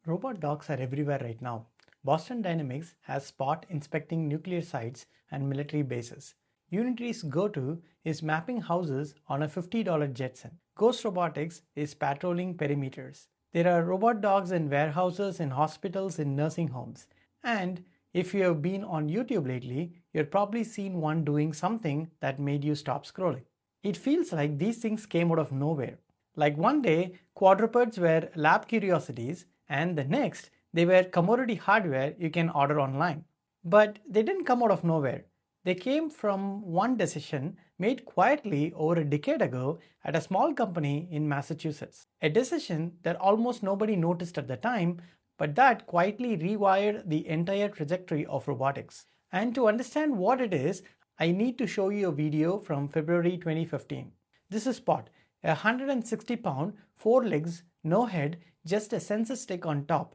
Robot dogs are everywhere right now. Boston Dynamics has Spot inspecting nuclear sites and military bases. Unity's go-to is mapping houses on a $50 Jetson. Ghost Robotics is patrolling perimeters. There are robot dogs in warehouses, in hospitals, in nursing homes. And if you have been on YouTube lately, you've probably seen one doing something that made you stop scrolling. It feels like these things came out of nowhere. Like one day, quadrupeds were lab curiosities, and the next, they were commodity hardware you can order online. But they didn't come out of nowhere. They came from one decision made quietly over a decade ago at a small company in Massachusetts. A decision that almost nobody noticed at the time, but that quietly rewired the entire trajectory of robotics. And to understand what it is, I need to show you a video from February 2015. This is Spot, a 160-pound, 4 legs, no head, just a sensor stick on top.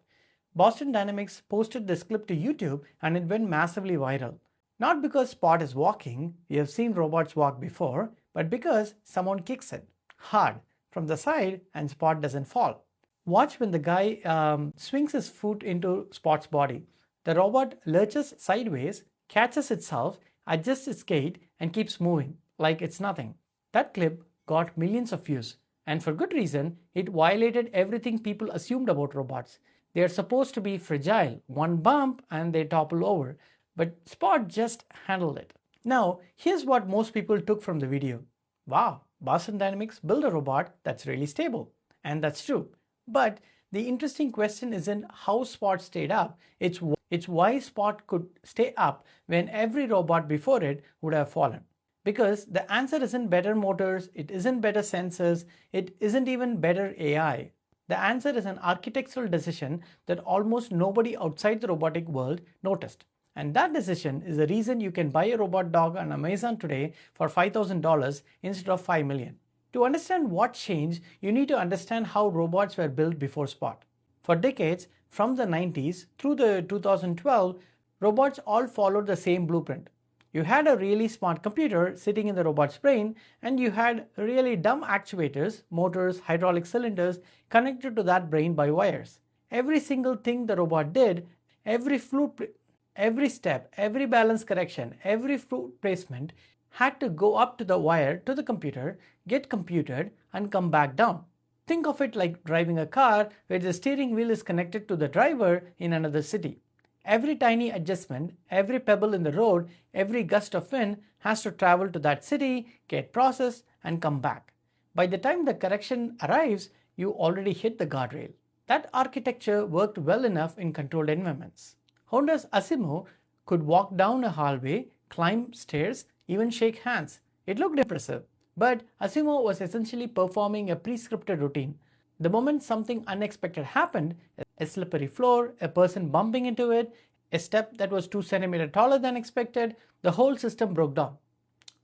Boston Dynamics posted this clip to YouTube and it went massively viral. Not because Spot is walking, we have seen robots walk before, but because someone kicks it hard from the side and Spot doesn't fall. Watch when the guy swings his foot into Spot's body. The robot lurches sideways, catches itself, adjusts its gait, and keeps moving like it's nothing. That clip got millions of views, and for good reason. It violated everything people assumed about robots. They are supposed to be fragile, one bump and they topple over, but Spot just handled it. Now, here's what most people took from the video. Wow, Boston Dynamics built a robot that's really stable. And that's true. But the interesting question isn't how Spot stayed up, it's why Spot could stay up when every robot before it would have fallen. Because the answer isn't better motors, it isn't better sensors, it isn't even better AI. The answer is an architectural decision that almost nobody outside the robotic world noticed. And that decision is the reason you can buy a robot dog on Amazon today for $5,000 instead of $5 million. To understand what changed, you need to understand how robots were built before Spot. For decades, from the 90s through the 2012, robots all followed the same blueprint. You had a really smart computer sitting in the robot's brain, and you had really dumb actuators, motors, hydraulic cylinders connected to that brain by wires. Every single thing the robot did, every step, every balance correction, every fruit placement had to go up to the wire to the computer, get computed, and come back down. Think of it like driving a car where the steering wheel is connected to the driver in another city. Every tiny adjustment, every pebble in the road, every gust of wind has to travel to that city, get processed, and come back. By the time the correction arrives, you already hit the guardrail. That architecture worked well enough in controlled environments. Honda's Asimo could walk down a hallway, climb stairs, even shake hands. It looked impressive. But Asimo was essentially performing a pre-scripted routine. The moment something unexpected happened, a slippery floor, a person bumping into it, a step that was 2 centimeters taller than expected, the whole system broke down.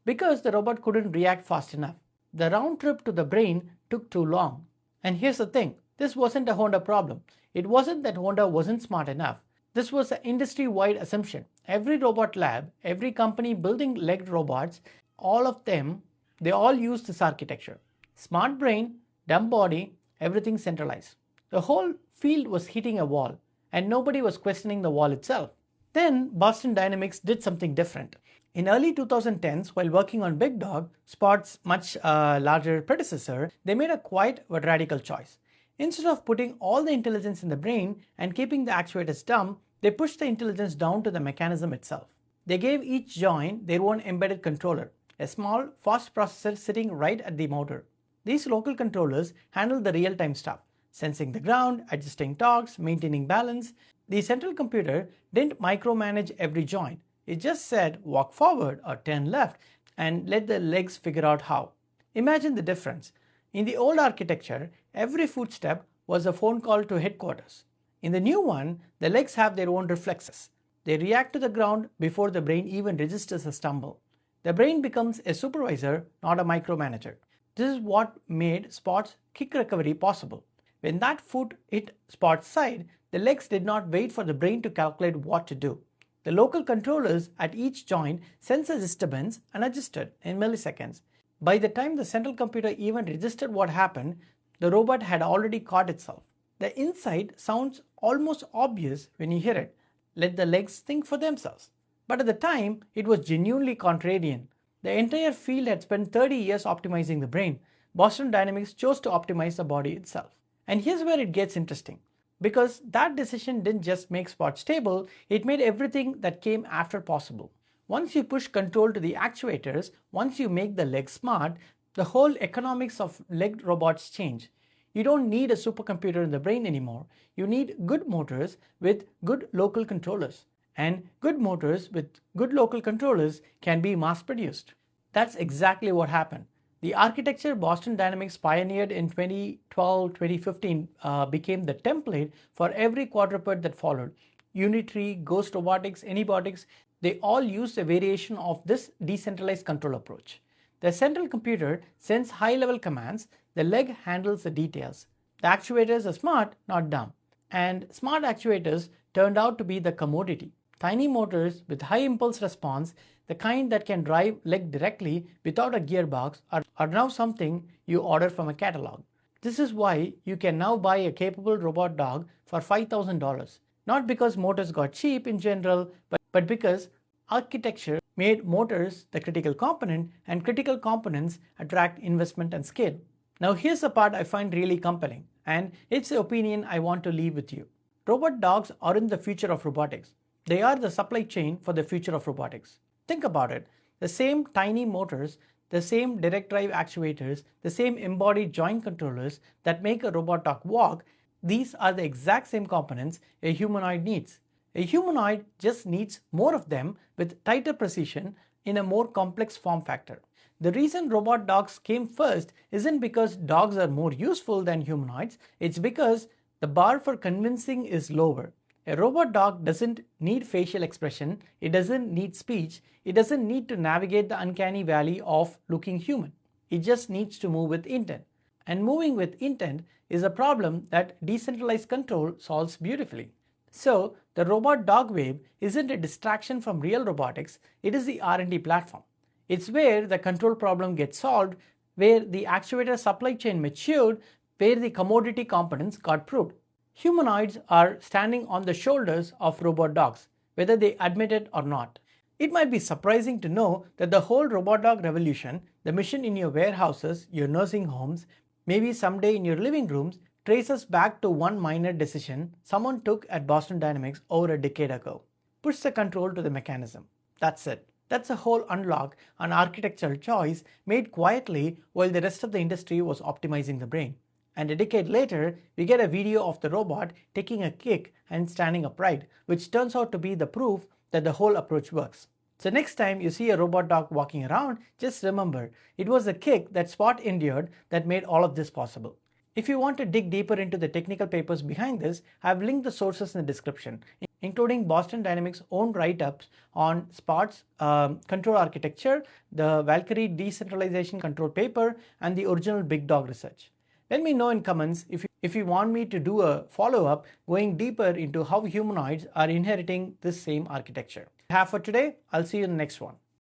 Because the robot couldn't react fast enough. The round trip to the brain took too long. And here's the thing, this wasn't a Honda problem. It wasn't that Honda wasn't smart enough. This was an industry-wide assumption. Every robot lab, every company building legged robots, all of them, they all used this architecture. Smart brain, dumb body, everything centralized. The whole field was hitting a wall, and nobody was questioning the wall itself. Then Boston Dynamics did something different. In early 2010s, while working on BigDog, Spot's much larger predecessor, they made a quiet but radical choice. Instead of putting all the intelligence in the brain and keeping the actuators dumb, they pushed the intelligence down to the mechanism itself. They gave each joint their own embedded controller, a small, fast processor sitting right at the motor. These local controllers handle the real-time stuff, sensing the ground, adjusting torques, maintaining balance. The central computer didn't micromanage every joint. It just said walk forward or turn left and let the legs figure out how. Imagine the difference. In the old architecture, every footstep was a phone call to headquarters. In the new one, the legs have their own reflexes. They react to the ground before the brain even registers a stumble. The brain becomes a supervisor, not a micromanager. This is what made Spot's kick recovery possible. When that foot hit Spot's side, the legs did not wait for the brain to calculate what to do. The local controllers at each joint sensed the disturbance and adjusted in milliseconds. By the time the central computer even registered what happened, the robot had already caught itself. The insight sounds almost obvious when you hear it. Let the legs think for themselves. But at the time, it was genuinely contrarian. The entire field had spent 30 years optimizing the brain. Boston Dynamics chose to optimize the body itself. And here's where it gets interesting. Because that decision didn't just make Spot stable, it made everything that came after possible. Once you push control to the actuators, once you make the leg smart, the whole economics of legged robots change. You don't need a supercomputer in the brain anymore. You need good motors with good local controllers. And good motors with good local controllers can be mass produced. That's exactly what happened. The architecture Boston Dynamics pioneered in 2012-2015 became the template for every quadruped that followed. Unitree, Ghost Robotics, Anybotics, they all used a variation of this decentralized control approach. The central computer sends high-level commands, the leg handles the details. The actuators are smart, not dumb. And smart actuators turned out to be the commodity. Tiny motors with high impulse response, the kind that can drive leg directly without a gearbox, are now something you order from a catalog. This is why you can now buy a capable robot dog for $5,000. Not because motors got cheap in general, but because architecture made motors the critical component, and critical components attract investment and scale. Now here's the part I find really compelling, and it's the opinion I want to leave with you. Robot dogs aren't the future of robotics. They are the supply chain for the future of robotics. Think about it. The same tiny motors, the same direct drive actuators, the same embodied joint controllers that make a robot dog walk, these are the exact same components a humanoid needs. A humanoid just needs more of them with tighter precision in a more complex form factor. The reason robot dogs came first isn't because dogs are more useful than humanoids, it's because the bar for convincing is lower. A robot dog doesn't need facial expression, it doesn't need speech, it doesn't need to navigate the uncanny valley of looking human. It just needs to move with intent. And moving with intent is a problem that decentralized control solves beautifully. So, the robot dog wave isn't a distraction from real robotics, it is the R&D platform. It's where the control problem gets solved, where the actuator supply chain matured, where the commodity components got proved. Humanoids are standing on the shoulders of robot dogs, whether they admit it or not. It might be surprising to know that the whole robot dog revolution, the mission in your warehouses, your nursing homes, maybe someday in your living rooms, traces back to one minor decision someone took at Boston Dynamics over a decade ago. Push the control to the mechanism. That's it. That's a whole unlock, an architectural choice made quietly while the rest of the industry was optimizing the brain. And a decade later, we get a video of the robot taking a kick and standing upright, which turns out to be the proof that the whole approach works. So next time you see a robot dog walking around, just remember, it was the kick that Spot endured that made all of this possible. If you want to dig deeper into the technical papers behind this, I have linked the sources in the description, including Boston Dynamics' own write-ups on Spot's control architecture, the Valkyrie decentralization control paper, and the original BigDog research. Let me know in comments if you want me to do a follow-up going deeper into how humanoids are inheriting this same architecture. That's all for today. I'll see you in the next one.